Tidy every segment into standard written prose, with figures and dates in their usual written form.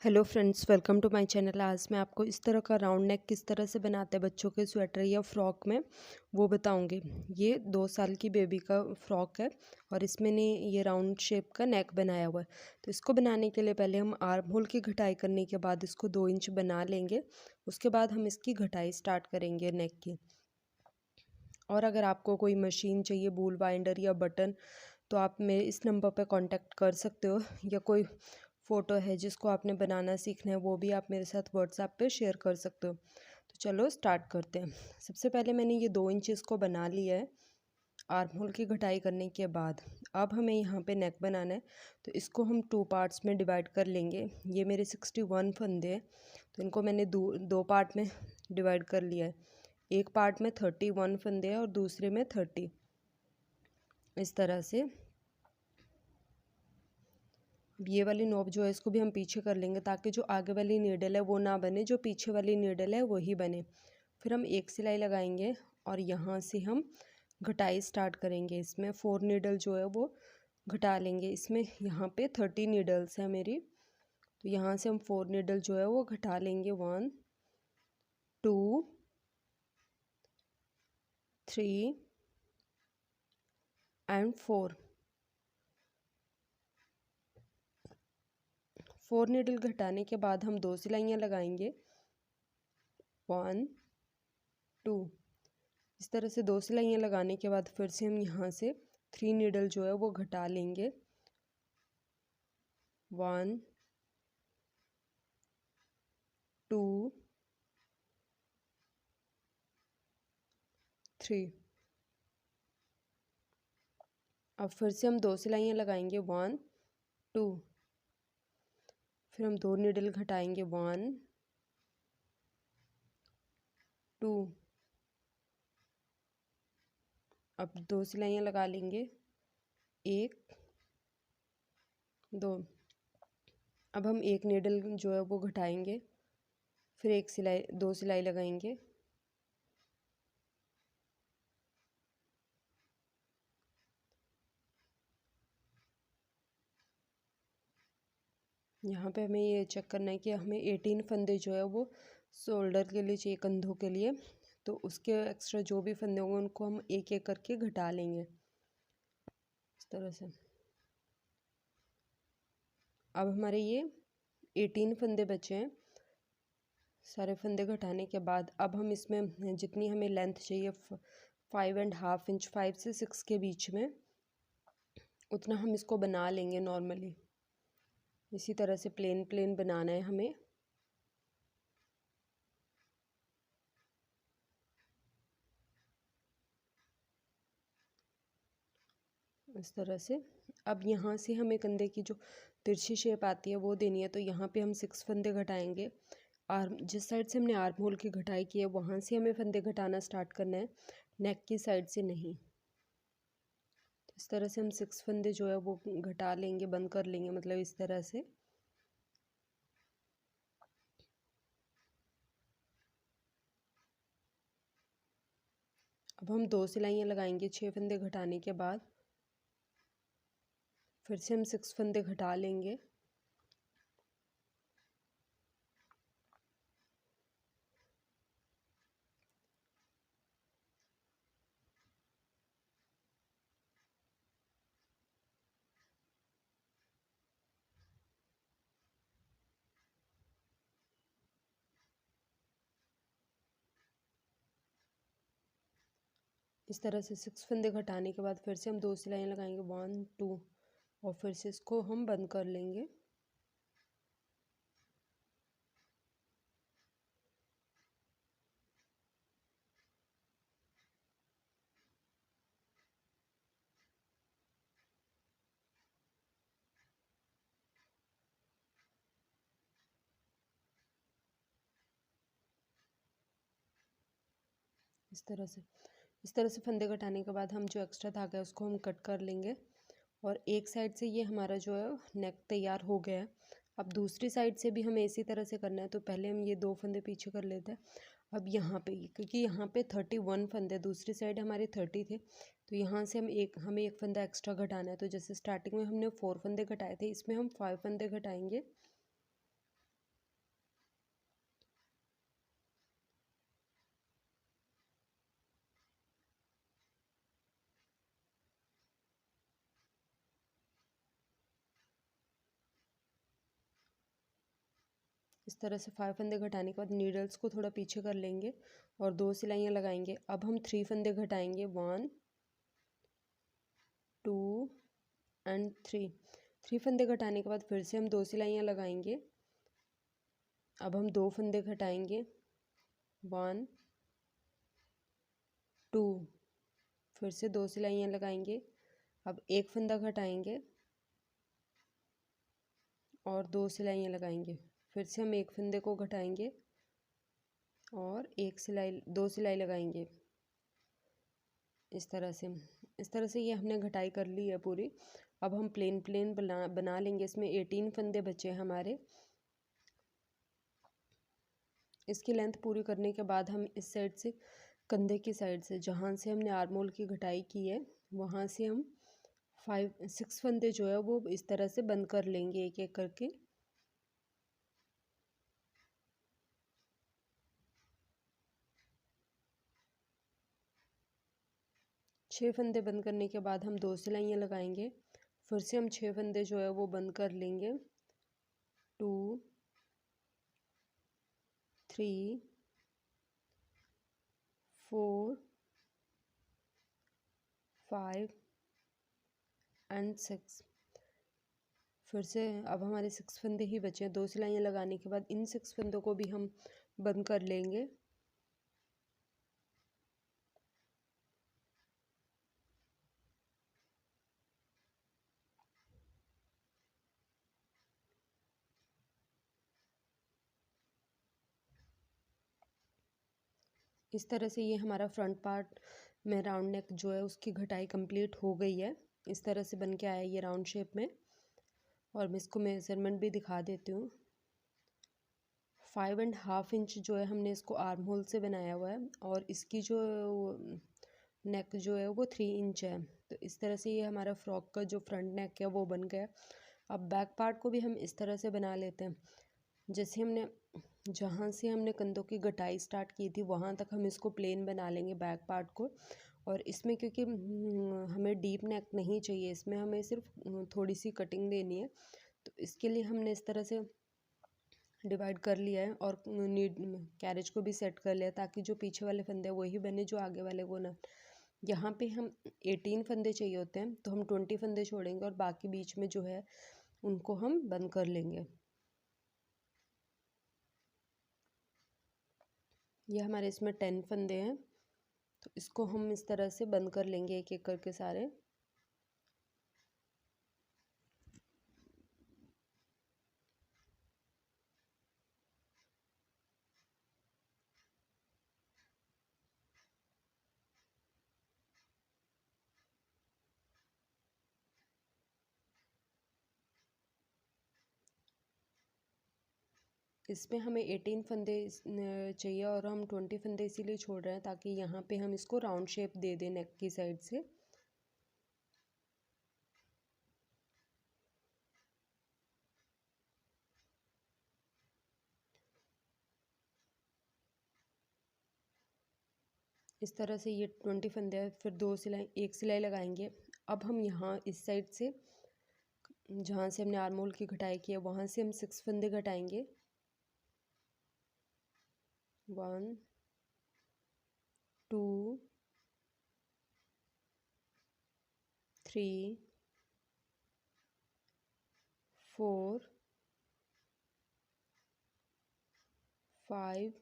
Hello friends, welcome to my channel. आज मैं आपको इस तरह का राउंड नेक किस तरह से बनाते हैं बच्चों के स्वेटर या फ्रॉक में वो बताऊंगी। ये 2 साल की बेबी का फ्रॉक है और इसमें ने ये राउंड शेप का नेक बनाया हुआ है। तो इसको बनाने के लिए पहले हम आर्म होल की घटाई करने के बाद इसको 2 इंच बना लेंगे। उसके बाद हम इसकी घटाई स्टार्ट करेंगे नेक की। और अगर आपको कोई मशीन चाहिए, बूल बाइंडर या बटन, तो आप मेरे इस नंबर पर कांटेक्ट कर सकते हो, या कोई फ़ोटो है जिसको आपने बनाना सीखना है वो भी आप मेरे साथ व्हाट्सएप पे शेयर कर सकते हो। तो चलो स्टार्ट करते हैं। सबसे पहले मैंने ये 2 इंच इसको बना लिया है आर्म होल की घटाई करने के बाद। अब हमें यहाँ पे नेक बनाना है, तो इसको हम 2 पार्ट्स में डिवाइड कर लेंगे। ये मेरे 61 फंदे हैं, तो इनको मैंने दो पार्ट में डिवाइड कर लिया है। एक पार्ट में 31 फंदे हैं और दूसरे में 30। इस तरह से ये वाली नोब जो है इसको भी हम पीछे कर लेंगे, ताकि जो आगे वाली नीडल है वो ना बने, जो पीछे वाली नीडल है वही बने। फिर हम एक सिलाई लगाएंगे और यहाँ से हम घटाई स्टार्ट करेंगे। इसमें 4 नीडल जो है वो घटा लेंगे। इसमें यहाँ पे 30 नीडल्स है मेरी, तो यहाँ से हम 4 नीडल जो है वो घटा लेंगे। 1 2 3 एंड 4 नीडल घटाने के बाद हम 2 सिलाइयाँ लगाएंगे। 1 2। इस तरह से 2 सिलाइयाँ लगाने के बाद फिर से हम यहाँ से 3 नीडल जो है वो घटा लेंगे। 1 2 3। अब फिर से हम 2 सिलाइयाँ लगाएंगे। 1 2। फिर हम 2 नीडल घटाएंगे। 1 2। अब 2 सिलाइयाँ लगा लेंगे। 1 2। अब हम एक नीडल जो है वो घटाएंगे, फिर एक सिलाई 2 सिलाई लगाएंगे। यहाँ पे हमें ये चेक करना है कि हमें 18 फंदे जो है वो शोल्डर के लिए चाहिए, कंधों के लिए। तो उसके एक्स्ट्रा जो भी फंदे होंगे उनको हम एक एक करके घटा लेंगे इस तरह से। अब हमारे ये 18 फंदे बचे हैं। सारे फंदे घटाने के बाद अब हम इसमें जितनी हमें लेंथ चाहिए, 5.5 इंच, 5 से 6 के बीच में, उतना हम इसको बना लेंगे नॉर्मली। इसी तरह से प्लेन प्लेन बनाना है हमें। इस तरह से। अब यहाँ से हमें कंधे की जो तिरछी शेप आती है वो देनी है, तो यहाँ पे हम 6 फंदे घटाएंगे। आर्म जिस साइड से हमने आर्म होल की घटाई की है वहाँ से हमें फंदे घटाना स्टार्ट करना है, नेक की साइड से नहीं। तो इस तरह से हम 6 फंदे जो है वो घटा लेंगे, बंद कर लेंगे, मतलब इस तरह से। अब हम 2 सिलाइयाँ लगाएंगे 6 फंदे घटाने के बाद। फिर से हम 6 फंदे घटा लेंगे। इस तरह से 6 फंदे घटाने के बाद फिर से हम 2 सिलाइयाँ लगाएंगे। 1 2, और फिर से इसको हम बंद कर लेंगे। इस तरह से फंदे घटाने के बाद हम जो एक्स्ट्रा धागा है उसको हम कट कर लेंगे। और एक साइड से ये हमारा जो है नेक तैयार हो गया है। अब दूसरी साइड से भी हमें इसी तरह से करना है, तो पहले हम ये 2 फंदे पीछे कर लेते हैं। अब यहाँ पे, क्योंकि यहाँ पे 31 फंदे, दूसरी साइड हमारे 30 थे, तो यहाँ से हमें एक फंदा एक्स्ट्रा घटाना है। तो जैसे स्टार्टिंग में हमने 4 फंदे घटाए थे, इसमें हम 5 फंदे घटाएंगे। इस तरह से 5 फंदे घटाने के बाद नीडल्स को थोड़ा पीछे कर लेंगे और 2 सिलाइयाँ लगाएंगे। अब हम 3 फंदे घटाएंगे, 1 2 एंड 3। 3 फंदे घटाने के बाद फिर से हम 2 सिलाइयाँ लगाएंगे। अब हम 2 फंदे घटाएंगे, 1 2, फिर से 2 सिलाइयाँ लगाएंगे। अब एक फंदा घटाएंगे और 2 सिलाइयाँ लगाएंगे। फिर से हम एक फंदे को घटाएंगे और 2 सिलाई लगाएंगे। इस तरह से ये हमने घटाई कर ली है पूरी। अब हम प्लेन बना लेंगे। इसमें 18 फंदे बचे हैं हमारे। इसकी लेंथ पूरी करने के बाद हम इस साइड से, कंधे की साइड से, जहाँ से हमने आर्म होल की घटाई की है, वहाँ से हम 6 फंदे जो है वो इस तरह से बंद कर लेंगे एक एक करके। छः फंदे बंद करने के बाद हम 2 सिलाइयाँ लगाएंगे। फिर से हम 6 फंदे जो है वो बंद कर लेंगे, 2 3 4 5 एंड 6। फिर से अब हमारे 6 फंदे ही बचे हैं। 2 सिलाइयाँ लगाने के बाद इन 6 फंदों को भी हम बंद कर लेंगे। इस तरह से ये हमारा फ्रंट पार्ट में राउंड नेक जो है उसकी घटाई कंप्लीट हो गई है। इस तरह से बन के आया ये राउंड शेप में। और मैं इसको मेजरमेंट भी दिखा देती हूँ। 5.5 इंच जो है हमने इसको आर्म होल से बनाया हुआ है और इसकी जो नेक जो है वो 3 इंच है। तो इस तरह से ये हमारा फ्रॉक का जो फ्रंट नेक है वो बन गया। अब बैक पार्ट को भी हम इस तरह से बना लेते हैं। जैसे हमने, जहाँ से हमने कंधों की घटाई स्टार्ट की थी वहाँ तक हम इसको प्लेन बना लेंगे बैक पार्ट को। और इसमें क्योंकि हमें डीप नेक नहीं चाहिए, इसमें हमें सिर्फ थोड़ी सी कटिंग देनी है, तो इसके लिए हमने इस तरह से डिवाइड कर लिया है और कैरेज को भी सेट कर लिया ताकि जो पीछे वाले फंदे हैं वही बने, जो आगे वाले वो ना। यहाँ पे हम 18 फंदे चाहिए होते हैं तो हम 20 फंदे छोड़ेंगे और बाकी बीच में जो है उनको हम बंद कर लेंगे। ये हमारे इसमें 10 फंदे हैं तो इसको हम इस तरह से बंद कर लेंगे एक एक करके सारे। इसमें हमें 18 फंदे चाहिए और हम 20 फंदे इसीलिए छोड़ रहे हैं ताकि यहाँ पे हम इसको राउंड शेप दे दें नेक की साइड से। इस तरह से ये 20 फंदे हैं, फिर 2 सिलाई, एक सिलाई लगाएंगे। अब हम यहाँ इस साइड से, जहाँ से हमने आर्म होल की घटाई की है, वहाँ से हम 6 फंदे घटाएंगे, 1 2 3 4 5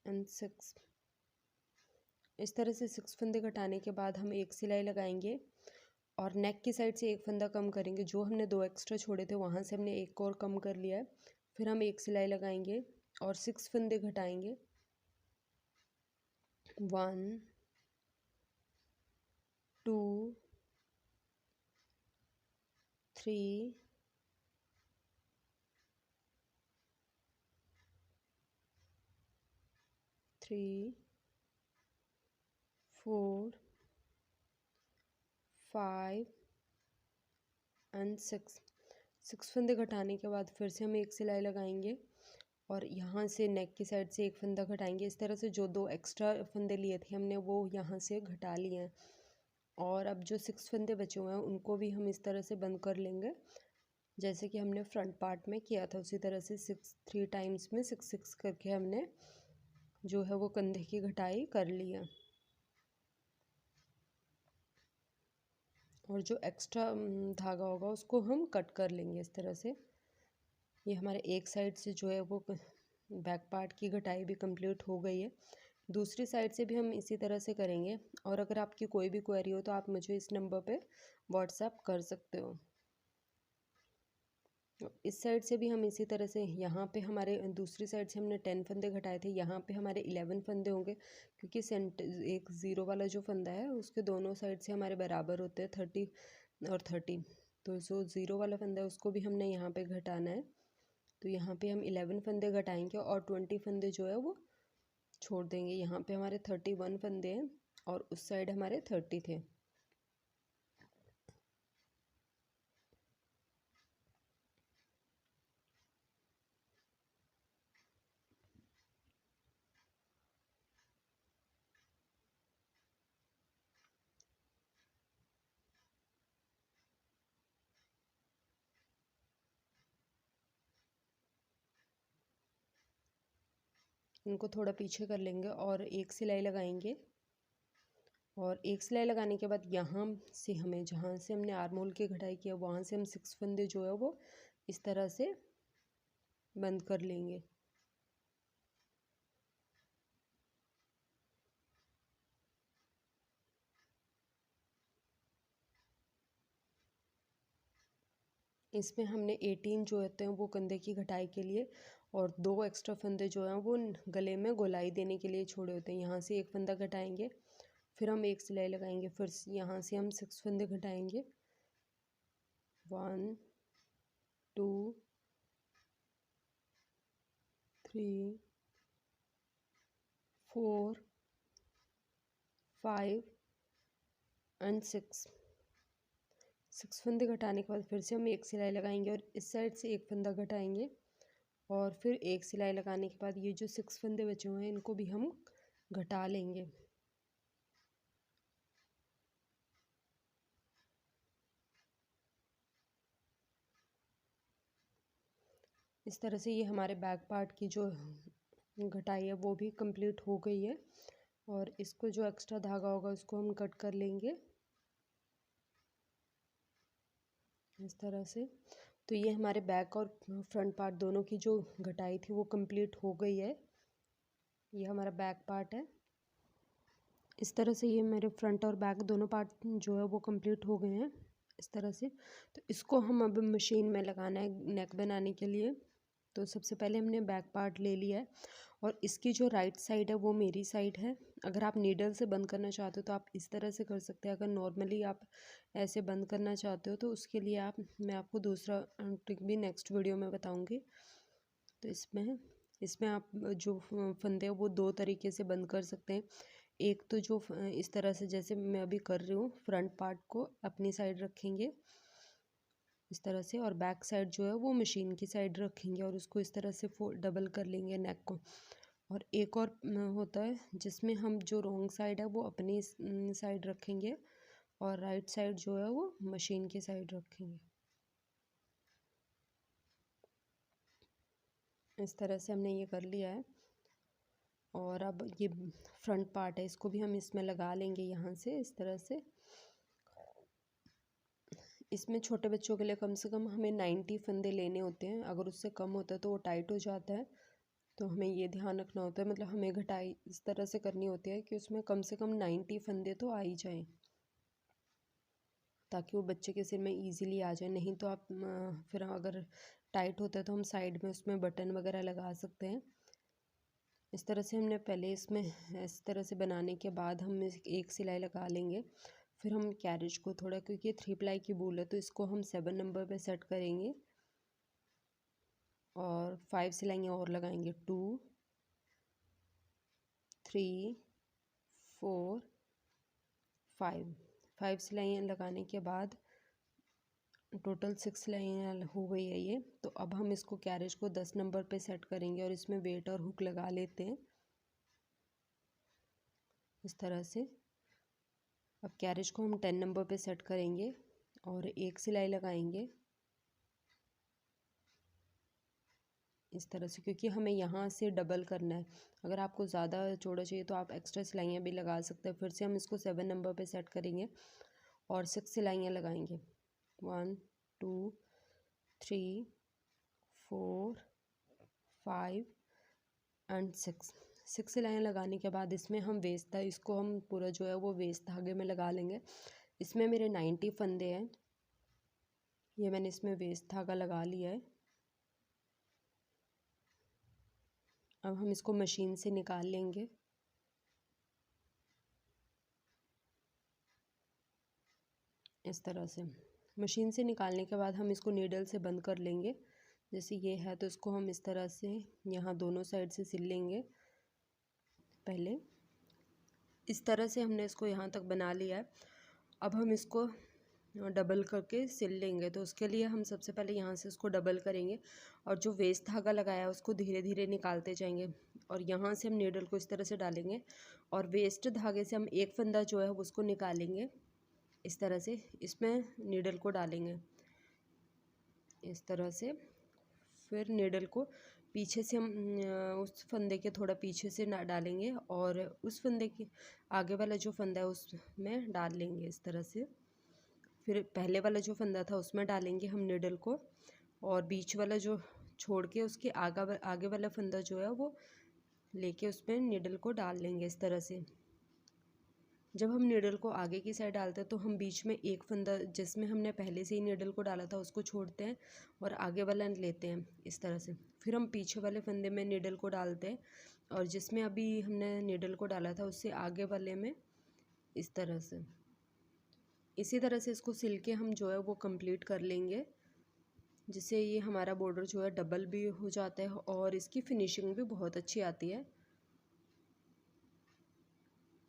एंड 6। इस तरह से 6 फंदे घटाने के बाद हम एक सिलाई लगाएंगे और नेक की साइड से एक फंदा कम करेंगे। जो हमने 2 एक्स्ट्रा छोड़े थे वहाँ से हमने एक और कम कर लिया है। फिर हम एक सिलाई लगाएंगे और 6 फंदे घटाएंगे, 1 2 3 3 4 5 एंड 6 फंदे घटाने के बाद फिर से हम एक सिलाई लगाएंगे और यहाँ से नेक की साइड से एक फंदा घटाएंगे। इस तरह से जो 2 एक्स्ट्रा फंदे लिए थे हमने वो यहाँ से घटा लिए हैं। और अब जो 6 फंदे बचे हुए हैं उनको भी हम इस तरह से बंद कर लेंगे। जैसे कि हमने फ्रंट पार्ट में किया था उसी तरह से 3 टाइम्स में 6 करके हमने जो है वो कंधे की घटाई कर ली है। और जो एक्स्ट्रा धागा होगा उसको हम कट कर लेंगे इस तरह से। ये हमारे एक साइड से जो है वो बैक पार्ट की घटाई भी कंप्लीट हो गई है। दूसरी साइड से भी हम इसी तरह से करेंगे। और अगर आपकी कोई भी क्वेरी हो तो आप मुझे इस नंबर पे व्हाट्सएप कर सकते हो। इस साइड से भी हम इसी तरह से, यहाँ पे हमारे दूसरी साइड से हमने 10 फंदे घटाए थे, यहाँ पे हमारे 11 फंदे होंगे क्योंकि एक ज़ीरो वाला जो फंदा है उसके दोनों साइड से हमारे बराबर होते हैं 30 और 30। तो जो ज़ीरो वाला फंदा है उसको भी हमने यहाँ पे घटाना है। तो यहाँ पे हम 11 फंदे घटाएंगे और 20 फंदे जो है वो छोड़ देंगे। यहाँ पे हमारे 31 फंदे हैं और उस साइड हमारे 30 थे। इनको थोड़ा पीछे कर लेंगे और एक सिलाई लगाएंगे। और एक सिलाई लगाने के बाद यहाँ से हमें, जहाँ से हमने आर्म होल की घटाई किया वहाँ से हम 6 फंदे जो है वो इस तरह से बंद कर लेंगे। इसमें हमने 18 जो होते हैं वो कंधे की घटाई के लिए और 2 एक्स्ट्रा फंदे जो हैं वो गले में गोलाई देने के लिए छोड़े होते हैं। यहाँ से एक फंदा घटाएंगे, फिर हम एक सिलाई लगाएंगे, फिर यहाँ से हम 6 फंदे घटाएंगे। 1 2 3 4 5 एंड 6 फंदे घटाने के बाद फिर से हम एक सिलाई लगाएंगे और इस साइड से एक फंदा घटाएंगे और फिर एक सिलाई लगाने के बाद ये जो 6 फंदे बचे हुए हैं इनको भी हम घटा लेंगे। इस तरह से ये हमारे बैक पार्ट की जो घटाई है वो भी कंप्लीट हो गई है। और इसको जो एक्स्ट्रा धागा होगा उसको हम कट कर लेंगे इस तरह से। तो ये हमारे बैक और फ्रंट पार्ट दोनों की जो घटाई थी वो कंप्लीट हो गई है। ये हमारा बैक पार्ट है। इस तरह से ये मेरे फ्रंट और बैक दोनों पार्ट जो है वो कंप्लीट हो गए हैं इस तरह से। तो इसको हम अब मशीन में लगाना है नेक बनाने के लिए। तो सबसे पहले हमने बैक पार्ट ले लिया है और इसकी जो राइट साइड है वो मेरी साइड है। अगर आप नीडल से बंद करना चाहते हो तो आप इस तरह से कर सकते हैं। अगर नॉर्मली आप ऐसे बंद करना चाहते हो तो उसके लिए मैं आपको दूसरा ट्रिक भी नेक्स्ट वीडियो में बताऊंगी। तो इसमें आप जो फंदे हैं वो 2 तरीके से बंद कर सकते हैं। एक तो जो इस तरह से जैसे मैं अभी कर रही हूँ, फ्रंट पार्ट को अपनी साइड रखेंगे इस तरह से और बैक साइड जो है वो मशीन की साइड रखेंगे और उसको इस तरह से डबल कर लेंगे नेक को। और एक और होता है जिसमें हम जो रॉन्ग साइड है वो अपनी साइड रखेंगे और राइट साइड जो है वो मशीन की साइड रखेंगे। इस तरह से हमने ये कर लिया है। और अब ये फ्रंट पार्ट है इसको भी हम इसमें लगा लेंगे यहाँ से इस तरह से। इसमें छोटे बच्चों के लिए कम से कम हमें 90 फंदे लेने होते हैं। अगर उससे कम होता है तो वो टाइट हो जाता है। तो हमें ये ध्यान रखना होता है, मतलब हमें घटाई इस तरह से करनी होती है कि उसमें कम से कम 90 फंदे तो आ ही जाएं ताकि वो बच्चे के सिर में इजीली आ जाए। नहीं तो आप फिर अगर टाइट होता है तो हम साइड में उसमें बटन वगैरह लगा सकते हैं। इस तरह से हमने पहले इसमें इस तरह से बनाने के बाद हम एक सिलाई लगा लेंगे। फिर हम कैरेज को थोड़ा, क्योंकि ये 3 प्लाई की वूल है तो इसको हम 7 नंबर पे सेट करेंगे और 5 सिलाइयाँ और लगाएंगे। 2 3 4 5 सिलाइयाँ लगाने के बाद टोटल 6 सिलाइयाँ हो गई है ये। तो अब हम इसको कैरेज को 10 नंबर पे सेट करेंगे और इसमें वेट और हुक लगा लेते हैं इस तरह से। अब कैरेज को हम 10 नंबर पे सेट करेंगे और एक सिलाई लगाएंगे इस तरह से, क्योंकि हमें यहाँ से डबल करना है। अगर आपको ज़्यादा चौड़ा चाहिए तो आप एक्स्ट्रा सिलाइयाँ भी लगा सकते हैं। फिर से हम इसको 7 नंबर पे सेट करेंगे और 6 सिलाइयाँ लगाएंगे। 1 2 3 4 5 एंड 6 सिलाइयाँ लगाने के बाद इसमें हम वेस्ट था, इसको हम पूरा जो है वो वेस्ट धागे में लगा लेंगे। इसमें मेरे 90 फंदे हैं, ये मैंने इसमें वेस्ट धागा लगा लिया है। अब हम इसको मशीन से निकाल लेंगे। इस तरह से मशीन से निकालने के बाद हम इसको नीडल से बंद कर लेंगे। जैसे ये है तो इसको हम इस तरह से यहाँ दोनों साइड से सिल लेंगे। पहले इस तरह से हमने इसको यहाँ तक बना लिया है। अब हम इसको डबल करके सिल लेंगे। तो उसके लिए हम सबसे पहले यहाँ से इसको डबल करेंगे और जो वेस्ट धागा लगाया है उसको धीरे धीरे निकालते जाएंगे और यहाँ से हम नीडल को इस तरह से डालेंगे और वेस्ट धागे से हम एक फंदा जो है उसको निकालेंगे। इस तरह से इसमें नीडल को डालेंगे इस तरह से। फिर नीडल को पीछे से हम उस फंदे के थोड़ा पीछे से ना डालेंगे और उस फंदे के आगे वाला जो फंदा है उसमें डाल लेंगे इस तरह से। फिर पहले वाला जो फंदा था उसमें डालेंगे हम नीडल को और बीच वाला जो छोड़ के उसके आगे वाला फंदा जो है वो लेके उसमें नीडल को डाल लेंगे इस तरह से। जब हम नीडल को आगे की साइड डालते हैं तो हम बीच में एक फंदा जिसमें हमने पहले से ही नीडल को डाला था उसको छोड़ते हैं और आगे वाला लेते हैं इस तरह से। फिर हम पीछे वाले फंदे में नीडल को डालते हैं और जिसमें अभी हमने नीडल को डाला था उससे आगे वाले में इस तरह से। इसी तरह से इसको सिल के हम जो है वो कंप्लीट कर लेंगे, जिससे ये हमारा बॉर्डर जो है डबल भी हो जाता है और इसकी फिनिशिंग भी बहुत अच्छी आती है।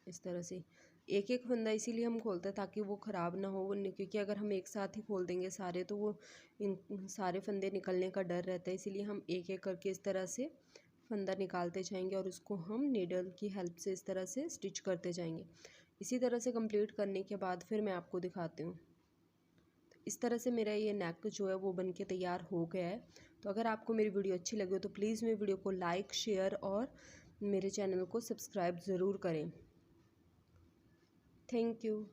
इस तरह से एक एक फंदा इसीलिए हम खोलते हैं ताकि वो ख़राब ना हो, क्योंकि अगर हम एक साथ ही खोल देंगे सारे तो वो इन सारे फंदे निकलने का डर रहता है। इसीलिए हम एक एक करके इस तरह से फंदा निकालते जाएंगे और उसको हम नीडल की हेल्प से इस तरह से स्टिच करते जाएंगे। इसी तरह से कंप्लीट करने के बाद फिर मैं आपको दिखाती हूँ। इस तरह से मेरा ये नेक जो है वो बन के तैयार हो गया है। तो अगर आपको मेरी वीडियो अच्छी लगी हो तो प्लीज़ मेरी वीडियो को लाइक शेयर और मेरे चैनल को सब्सक्राइब ज़रूर करें। Thank you.